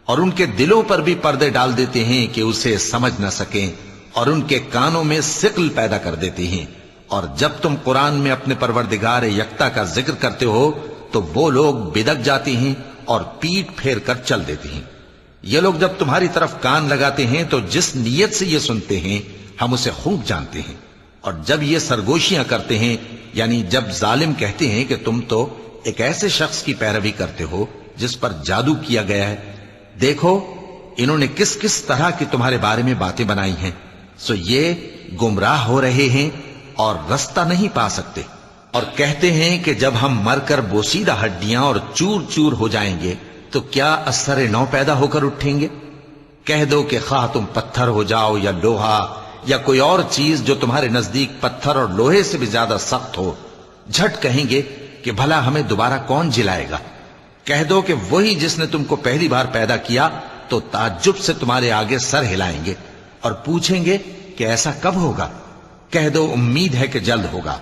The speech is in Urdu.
اور ان کے دلوں پر بھی پردے ڈال دیتے ہیں کہ اسے سمجھ نہ سکیں، اور ان کے کانوں میں ثقل پیدا کر دیتے ہیں۔ اور جب تم قرآن میں اپنے پروردگار یکتا کا ذکر کرتے ہو تو وہ لوگ بدک جاتے ہیں اور پیٹ پھیر کر چل دیتے ہیں۔ یہ لوگ جب تمہاری طرف کان لگاتے ہیں تو جس نیت سے یہ سنتے ہیں ہم اسے خوب جانتے ہیں، اور جب یہ سرگوشیاں کرتے ہیں، یعنی جب ظالم کہتے ہیں کہ تم تو ایک ایسے شخص کی پیروی کرتے ہو جس پر جادو کیا گیا ہے، دیکھو انہوں نے کس کس طرح کی تمہارے بارے میں باتیں بنائی ہیں، سو یہ گمراہ ہو رہے ہیں اور رستہ نہیں پا سکتے۔ اور کہتے ہیں کہ جب ہم مر کر بوسیدہ ہڈیاں اور چور چور ہو جائیں گے تو کیا اثر نو پیدا ہو کر اٹھیں گے؟ کہہ دو کہ خواہ تم پتھر ہو جاؤ یا لوہا یا کوئی اور چیز جو تمہارے نزدیک پتھر اور لوہے سے بھی زیادہ سخت ہو، جھٹ کہیں گے کہ بھلا ہمیں دوبارہ کون جلائے گا؟ کہہ دو کہ وہی جس نے تم کو پہلی بار پیدا کیا تو تعجب سے تمہارے آگے سر ہلائیں گے اور پوچھیں گے کہ ایسا کب ہوگا؟ کہہ دو امید ہے کہ جلد ہوگا۔